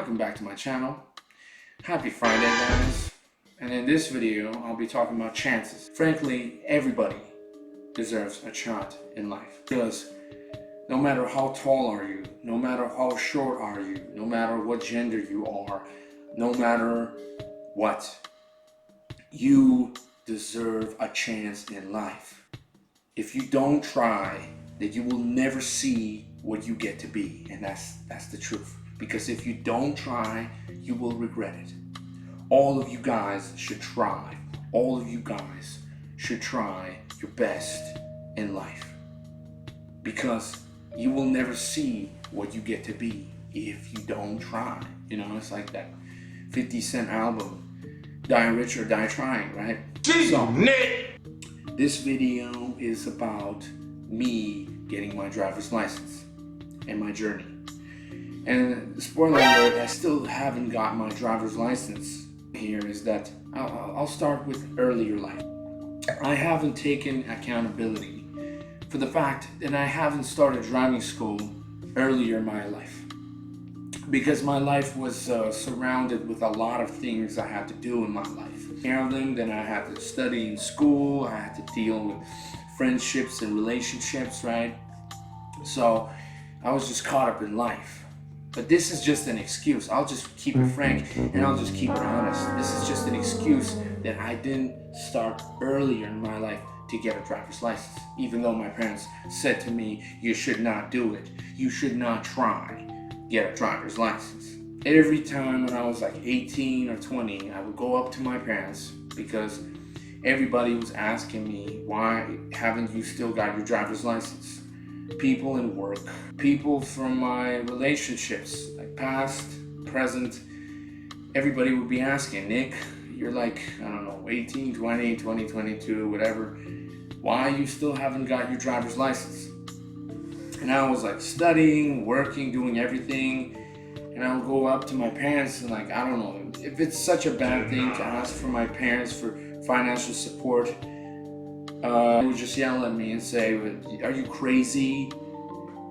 Welcome back to my channel. Happy Friday, guys. And in this video, I'll be talking about chances. Frankly, everybody deserves a shot in life. Because no matter how tall are you, no matter how short are you, no matter what gender you are, no matter what, you deserve a chance in life. If you don't try, then you will never see what you get to be. And that's the truth. Because if you don't try, you will regret it. All of you guys should try. All of you guys should try your best in life. Because you will never see what you get to be if you don't try. You know, it's like that 50 Cent album, Die Rich or Die Trying, right? So, this video is about me getting my driver's license and my journey. And spoiler alert, I still haven't got my driver's license. Here is that I'll start with earlier life. I haven't taken accountability for the fact that I haven't started driving school earlier in my life. Because my life was surrounded with a lot of things I had to do in my life. Then I had to study in school, I had to deal with friendships and relationships, right? So I was just caught up in life. But this is just an excuse. I'll just keep it frank and I'll just keep it honest. This is just an excuse that I didn't start earlier in my life to get a driver's license. Even though my parents said to me, you should not do it. You should not try get a driver's license. Every time when I was like 18 or 20, I would go up to my parents because everybody was asking me, why haven't you still got your driver's license? People in work, people from my relationships, like past, present, everybody would be asking, Nick, you're like, I don't know, 18, 20, 22, whatever. Why you still haven't got your driver's license? And I was like studying, working, doing everything. And I would go up to my parents and like, I don't know, if it's such a bad thing to ask for my parents for financial support, they would just yell at me and say, are you crazy?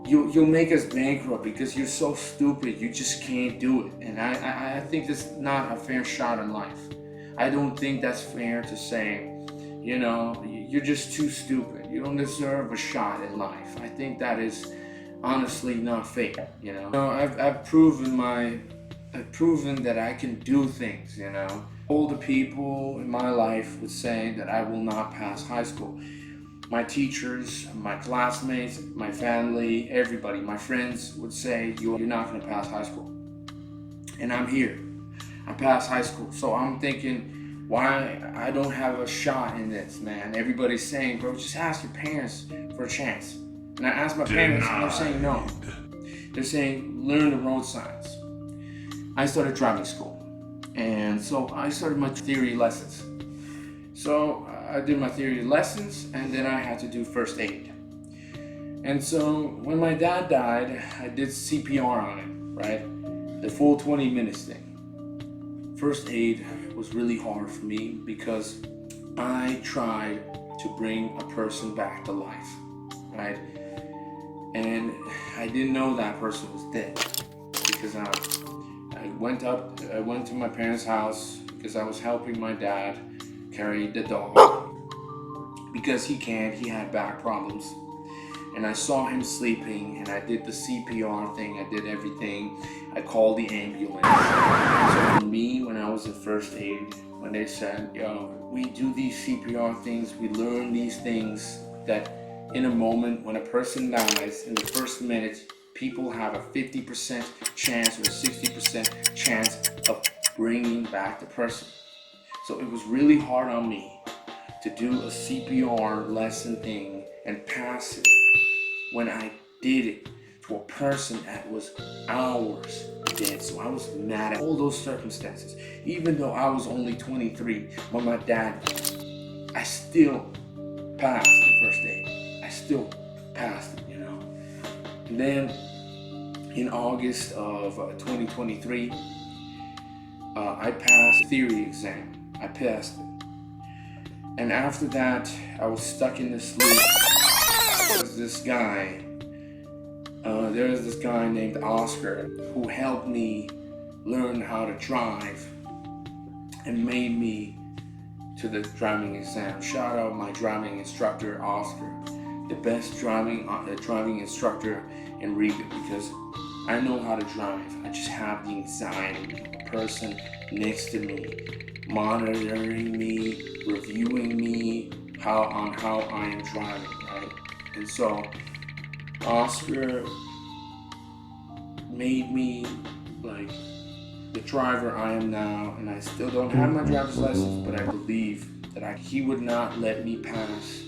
You'll make us bankrupt because you're so stupid, you just can't do it. And I think that's not a fair shot in life. I don't think that's fair to say, you know, you're just too stupid. You don't deserve a shot in life. I think that is honestly not fair, you know. I've proven that I can do things, you know. Older people in my life would say that I will not pass high school. My teachers, my classmates, my family, everybody, my friends would say, you're not going to pass high school. And I'm here. I passed high school. So I'm thinking, why I don't have a shot in this, man. Everybody's saying, bro, just ask your parents for a chance. And I asked my parents, and they're saying no. They're saying, learn the road signs. I started driving school. And so I started my theory lessons. So I did my theory lessons and then I had to do first aid. And so when my dad died, I did CPR on him, right? The full 20 minutes thing. First aid was really hard for me because I tried to bring a person back to life, right? And I didn't know that person was dead because I went to my parents' house because I was helping my dad carry the dog because he had back problems. And I saw him sleeping and I did the CPR thing, I did everything. I called the ambulance. So for me, when I was in first aid, when they said, yo, we do these CPR things, we learn these things that in a moment when a person dies, in the first minute, people have a 50% chance or a 60% chance of bringing back the person. So it was really hard on me to do a CPR lesson thing and pass it when I did it to a person that was hours dead. So I was mad at all those circumstances. Even though I was only 23 when my dad died, I still passed the first aid. I still passed it, you know. And then in August of 2023, I passed the theory exam. I passed it. And after that, I was stuck in this loop. There was this guy named Oscar who helped me learned how to drive and made me to the driving exam. Shout out my driving instructor, Oscar, the best driving instructor in Riga, because I know how to drive. I just have the anxiety of a person next to me, monitoring me, reviewing me, how I am driving, right? And so Oscar made me like the driver I am now, and I still don't have my driver's license, but I believe that he would not let me pass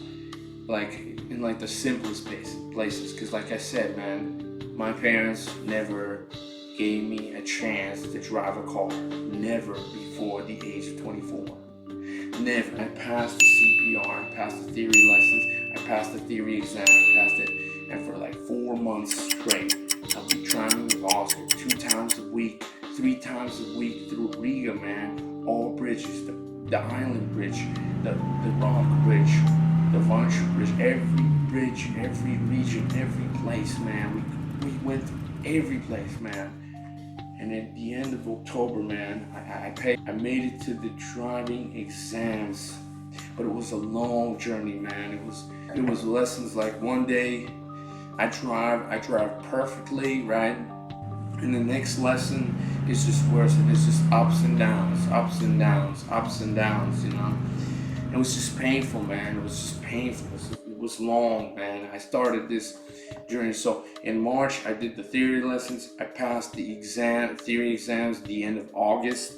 like in like the simplest places, because like I said, man, my parents never gave me a chance to drive a car, never before the age of 24. Never. I passed the CPR, I passed the theory lessons, I passed the theory exam, I passed it, and for like 4 months straight, I'll be driving with Oscar 2 times a week, 3 times a week through Riga, man. All bridges, the Island Bridge, the Rock Bridge, the Vansha Bridge, every bridge, every region, every place, man. We went to every place, man. And at the end of October, man, I made it to the driving exams, but it was a long journey, man. It was lessons like one day I drive perfectly, right? And the next lesson is just worse, and it's just ups and downs, ups and downs, ups and downs, you know. It was just painful, man. It was just painful. It was long, man. I started this journey. So in March, I did the theory lessons. I passed the theory exams at the end of August.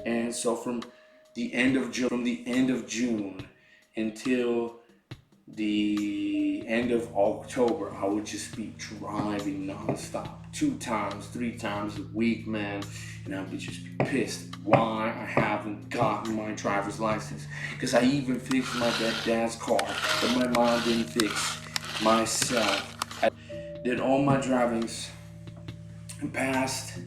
And so from the end of June until the end of October, I would just be driving nonstop, 2 times, 3 times a week, man. And I would just be pissed why I haven't gotten my driver's license. Because I even fixed my dad's car, but my mom didn't fix myself. I did all my drivings and passed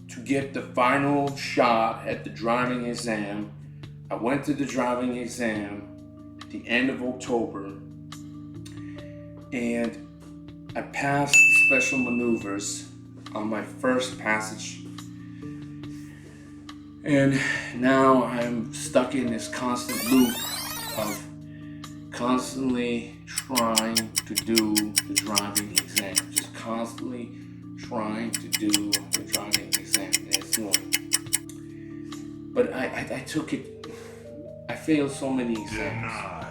to get the final shot at the driving exam. I went to the driving exam at the end of October, and I passed the special maneuvers on my first passage. And now I'm stuck in this constant loop of constantly trying to do the driving exam. Just constantly trying to do the driving exam. And it's annoying. But I took it, I failed so many exams. Denied.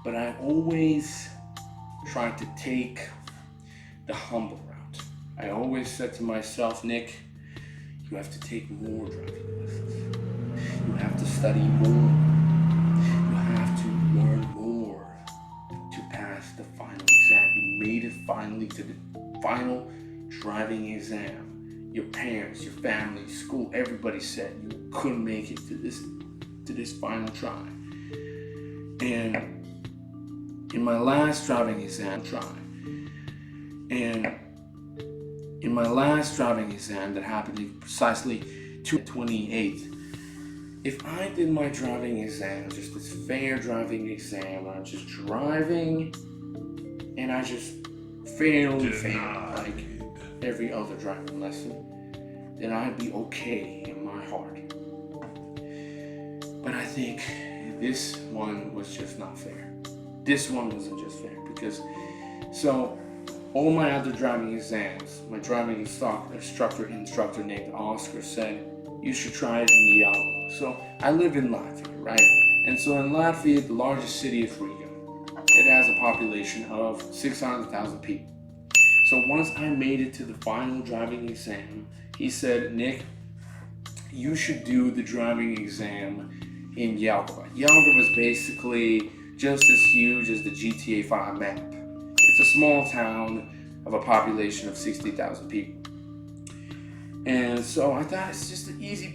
But I always tried to take the humble route. I always said to myself, Nick, you have to take more driving lessons. You have to study more. You have to learn more to pass the final exam. You made it finally to the final driving exam. Your parents, your family, school, everybody said you couldn't make it to this final try. And in my last driving exam that happened precisely to the 28th, if I did my driving exam, just this fair driving exam, I'm just driving and I just failed like every other driving lesson, then I'd be okay in my heart. But I think this one was just not fair. This one wasn't just fair because, so all my other driving exams, my driving instructor named Oscar said, you should try it in Jelgava. So I live in Latvia, right? And so in Latvia, the largest city is Riga. It has a population of 600,000 people. So once I made it to the final driving exam, he said, Nick, you should do the driving exam in Jelgava. Jelgava is basically just as huge as the GTA 5 map. It's a small town of a population of 60,000 people. And so I thought it's just an easy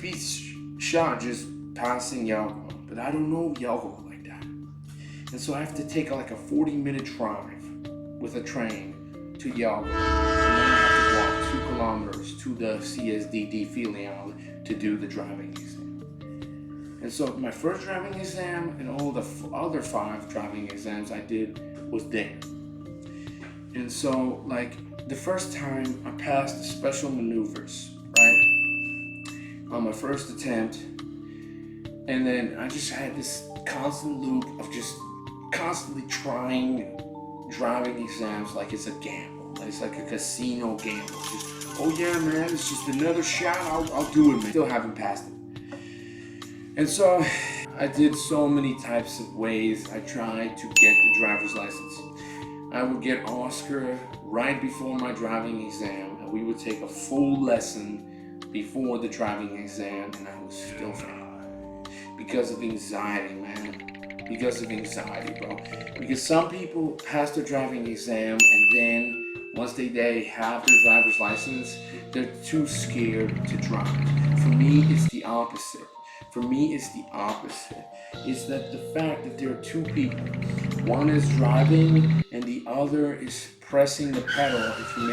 shot just passing Jelgava, but I don't know Jelgava like that. And so I have to take like a 40-minute drive with a train to Jelgava. And then I have to walk 2 kilometers to the CSDD filiale to do the driving exam. And so my first driving exam and all the other 5 driving exams I did was there. And so, like, the first time I passed the special maneuvers, right, on my first attempt, and then I just had this constant loop of just constantly trying driving exams like it's a gamble. It's like a casino gamble. Just, oh yeah, man, it's just another shot. I'll do it, man. Still haven't passed it. And so I did so many types of ways I tried to get the driver's license. I would get Oscar right before my driving exam, and we would take a full lesson before the driving exam, and I was still failing because of anxiety, man. Because of anxiety, bro. Because some people pass their driving exam, and then once they have their driver's license, they're too scared to drive. For me, it's the opposite. It's that the fact that there are two people. One is driving and the other is pressing the pedal if you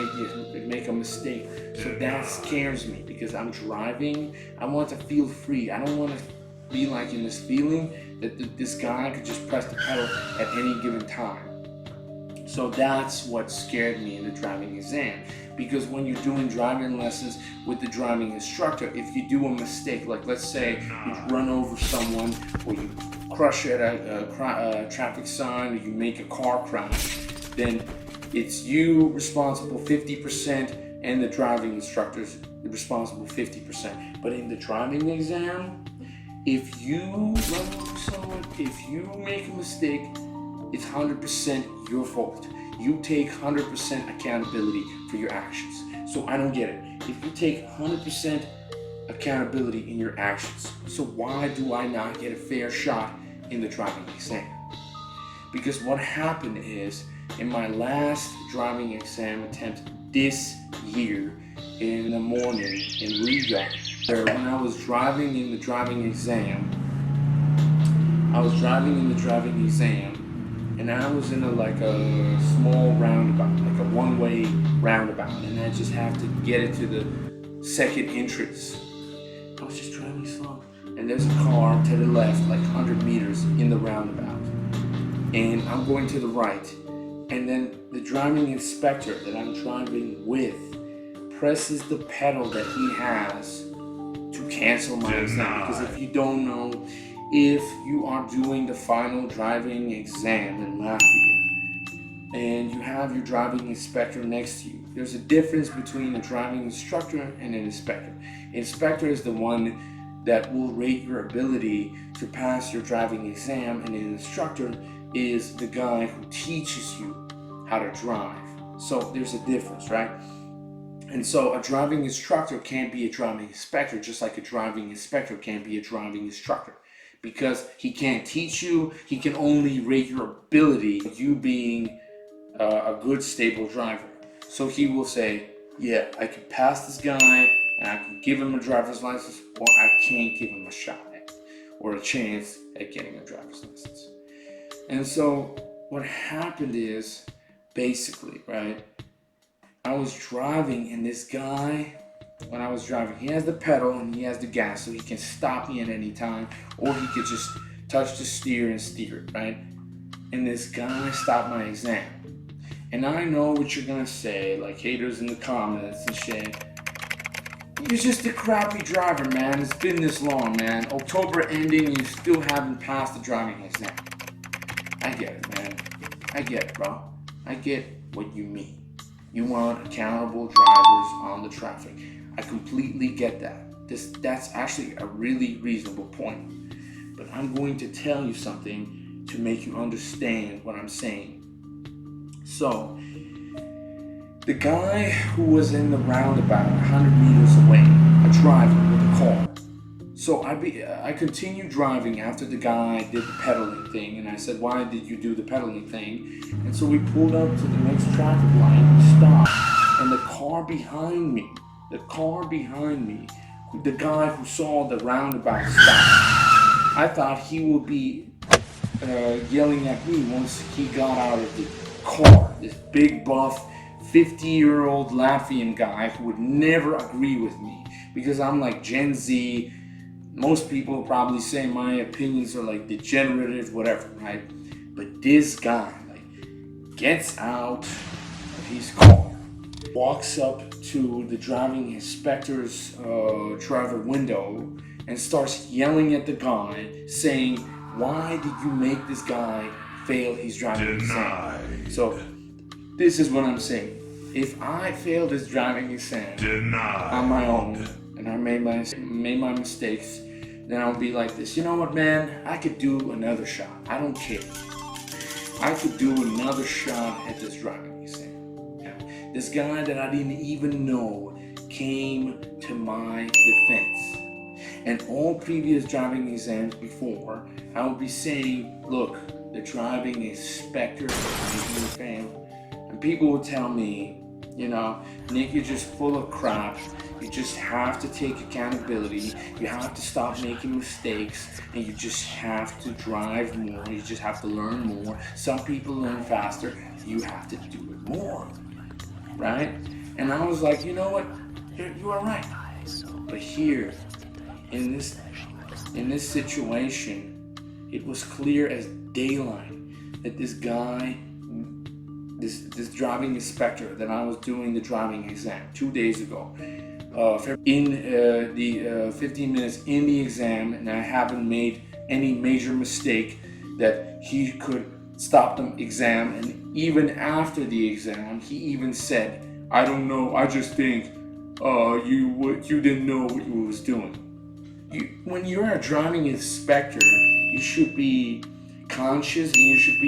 make a mistake. So that scares me because I'm driving. I want to feel free. I don't want to be like in this feeling that this guy could just press the pedal at any given time. So that's what scared me in the driving exam. Because when you're doing driving lessons with the driving instructor, if you do a mistake, like let's say you run over someone or you crush at a traffic sign or you make a car crash, then it's you responsible 50% and the driving instructor's responsible 50%. But in the driving exam, if you run over someone, if you make a mistake, it's 100% your fault. You take 100% accountability for your actions. So I don't get it. If you take 100% accountability in your actions, so why do I not get a fair shot in the driving exam? Because what happened is, in my last driving exam attempt this year in the morning in Riga, when I was driving in the driving exam, and I was in a small roundabout, like a one-way roundabout, and I just have to get it to the second entrance. I was just driving slow, and there's a car to the left, like 100 meters in the roundabout, and I'm going to the right, and then the driving inspector that I'm driving with presses the pedal that he has to cancel my exam. Because if you don't know, if you are doing the final driving exam in Latvia and you have your driving inspector next to you, there's a difference between a driving instructor and an inspector. Inspector is the one that will rate your ability to pass your driving exam, and an instructor is the guy who teaches you how to drive. So there's a difference, right? And so a driving instructor can't be a driving inspector, just like a driving inspector can't be a driving instructor. Because he can't teach you, he can only rate your ability, you being a good, stable driver. So he will say, yeah, I can pass this guy, and I can give him a driver's license, or I can't give him a shot at, or a chance at getting a driver's license. And so what happened is, basically, right, I was driving, and this guy, when I was driving, he has the pedal and he has the gas, so he can stop me at any time, or he could just touch the steer and steer it, right? And this guy stopped my exam. And I know what you're gonna say, like haters in the comments and shit. You're just a crappy driver, man. It's been this long, man. October ending and you still haven't passed the driving exam. I get it, man. I get it, bro. I get what you mean. You want accountable drivers on the traffic. I completely get that. That's actually a really reasonable point. But I'm going to tell you something to make you understand what I'm saying. So, the guy who was in the roundabout 100 meters away, a driver with a car. So I continued driving after the guy did the pedaling thing, and I said, why did you do the pedaling thing? And so we pulled up to the next traffic light and stopped. And the car behind me, the guy who saw the roundabout stop, I thought he would be yelling at me once he got out of the car. This big buff 50-year-old Latvian guy who would never agree with me because I'm like Gen Z. Most people probably say my opinions are like degenerative, whatever, right? But this guy like gets out, his car, walks up to the driving inspector's driver window and starts yelling at the guy, saying, "Why did you make this guy fail his driving exam?" So this is what I'm saying. If I failed this driving exam on my own and I made my mistakes, then I'll be like this. You know what, man? I could do another shot. I don't care. I could do another shot at this driving exam. Yeah. This guy that I didn't even know came to my defense. And all previous driving exams before, I would be saying, look, the driving inspector made me fail. And people would tell me, you know, Nick, you're just full of crap. You just have to take accountability. You have to stop making mistakes, and you just have to drive more. You just have to learn more. Some people learn faster. You have to do it more, right? And I was like, you know what? You are right. But here, in this situation, it was clear as daylight that this guy, this driving inspector that I was doing the driving exam 2 days ago, in the 15 minutes in the exam, and I haven't made any major mistake that he could stop the exam. And even after the exam, he even said, "I don't know, I just think you didn't know what you was doing." When you're a driving inspector, you should be conscious, and you should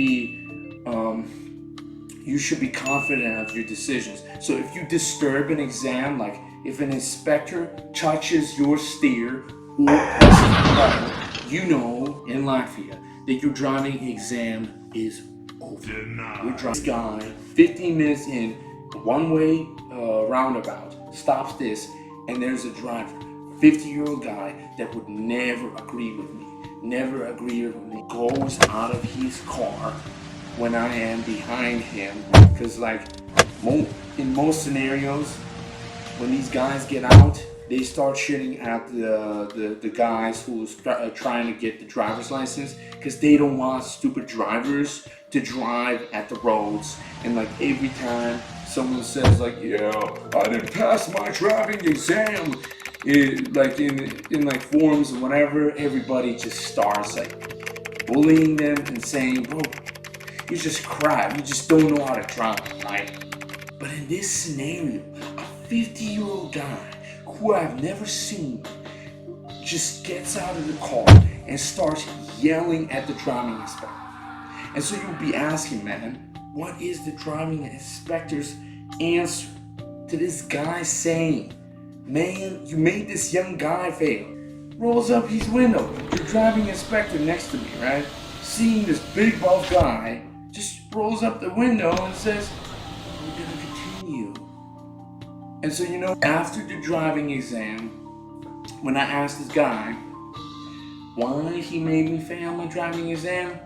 be confident of your decisions. So if you disturb an exam, like if an inspector touches your steer or presses the button, you know in Latvia that your driving exam is over. Your driving guy, 15 minutes in, one-way roundabout, stops this, and there's a driver, 50-year-old guy that would never agree with me, goes out of his car when I am behind him, because like in most scenarios, when these guys get out, they start shitting at the guys who's trying to get the driver's license, because they don't want stupid drivers to drive at the roads. And like every time someone says like, "Yeah, I didn't pass my driving exam," like in like forums and whatever, everybody just starts like bullying them and saying, "Bro, you just crap. You just don't know how to drive," right? But in this scenario, a 50-year-old guy who I've never seen just gets out of the car and starts yelling at the driving inspector. And so you'll be asking, man, what is the driving inspector's answer to this guy saying, "Man, you made this young guy fail"? Rolls up his window. The driving inspector next to me, right? Seeing this big buff guy, just rolls up the window and says, "We're gonna continue." And so, you know, after the driving exam, when I asked this guy why he made me fail my driving exam,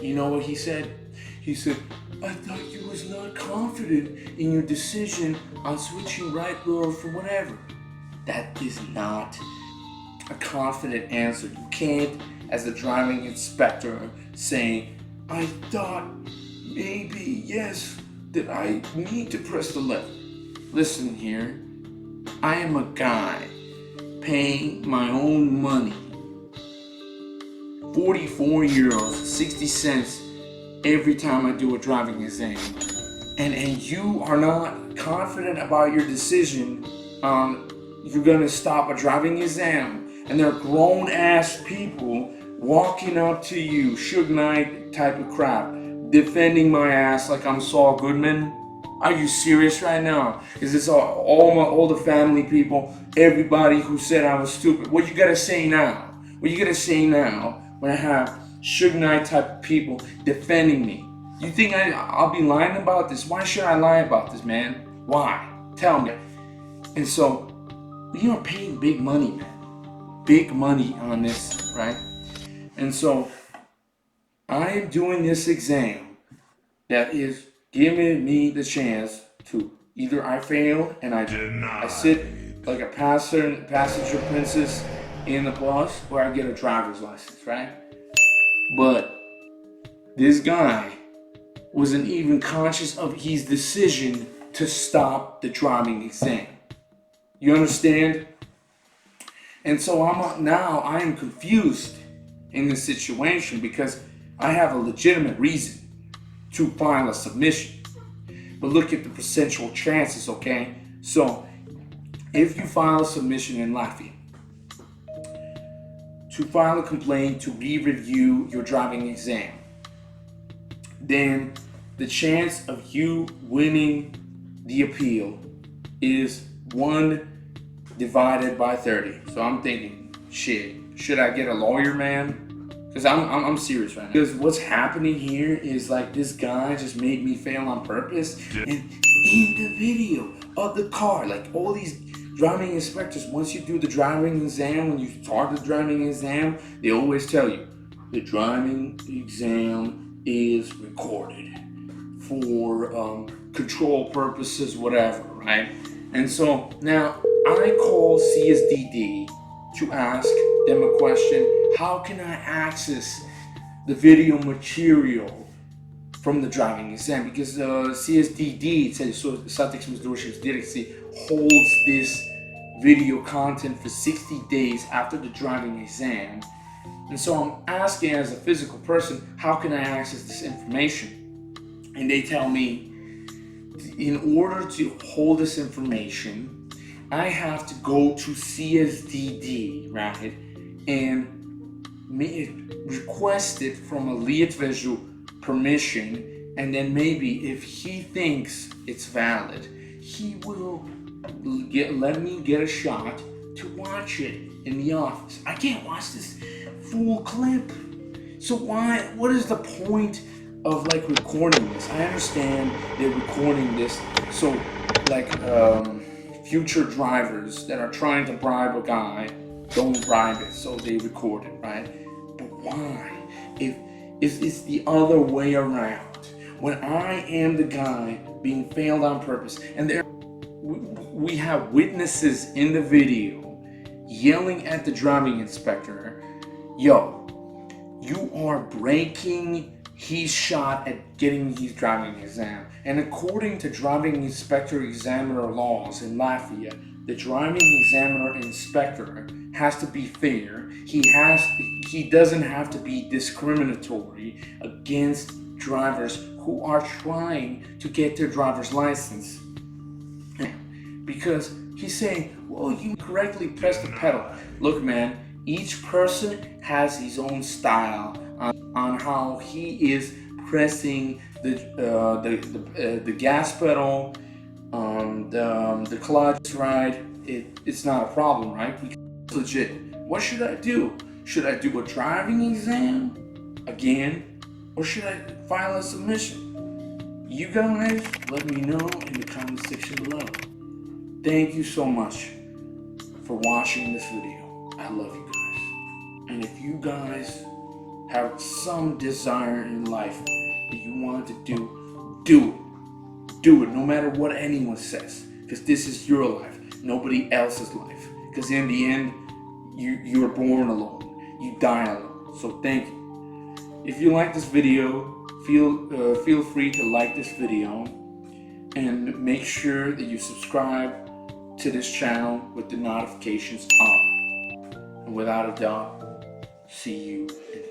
you know what he said? He said, "I thought you was not confident in your decision on switching right or for whatever." That is not a confident answer. You can't, as a driving inspector, say, "I thought maybe, yes, that I need to press the left." Listen here, I am a guy paying my own money, 44 euros, 60 cents every time I do a driving exam. And you are not confident about your decision, you're gonna stop a driving exam, and there are grown ass people walking up to you, Suge Knight type of crap, defending my ass like I'm Saul Goodman. Are you serious right now? Is this all the family people, everybody who said I was stupid? What you gotta say now? What you gotta say now when I have Suge Knight type of people defending me? You think I'll be lying about this? Why should I lie about this, man? Why? Tell me. And so, we are paying big money, man. Big money on this, right? And so, I am doing this exam that is giving me the chance to either I fail and I sit like a passenger princess in the bus, or I get a driver's license, right? But this guy wasn't even conscious of his decision to stop the driving exam. You understand? And so I am confused in this situation because I have a legitimate reason to file a submission. But look at the percentual chances, okay? So if you file a submission in Latvia to file a complaint to re-review your driving exam, then the chance of you winning the appeal is 1 divided by 30. So I'm thinking, shit, should I get a lawyer, man? Because I'm serious right now. Because what's happening here is like this guy just made me fail on purpose. And in the video of the car, like all these driving inspectors, once you do the driving exam, when you start the driving exam, they always tell you, the driving exam is recorded for control purposes, whatever, right? And so now I call CSDD to ask them a question. How can I access the video material from the driving exam? Because CSDD, Satiksmes Drošības Direkcija, holds this video content for 60 days after the driving exam. And so I'm asking as a physical person, how can I access this information? And they tell me, in order to hold this information, I have to go to CSDD, right, and request it from a Lietuviešu permission, and then maybe if he thinks it's valid, he will let me get a shot to watch it in the office. I can't watch this full clip. So what is the point of like recording this? I understand they're recording this so like future drivers that are trying to bribe a guy don't bribe it, so they record it, right? But why? If it's the other way around, when I am the guy being failed on purpose, and we have witnesses in the video yelling at the driving inspector, yo, you are breaking his shot at getting his driving exam. And according to driving inspector examiner laws in Latvia, the driving examiner inspector has to be fair. He doesn't have to be discriminatory against drivers who are trying to get their driver's license. Because he's saying, well, you correctly pressed the pedal. Look, man, each person has his own style on how he is pressing the gas pedal, the clutch, right? It's not a problem, right? It's legit. What should I do? Should I do a driving exam again, or should I file a submission? You guys, let me know in the comment section below. Thank you so much for watching this video. I love you guys. And if you guys have some desire in life that you want to do it no matter what anyone says, because this is your life, nobody else's life, because in the end you are born alone, you die alone. So thank you. If you like this video, feel free to like this video and make sure that you subscribe to this channel with the notifications on. And without a doubt, see you in the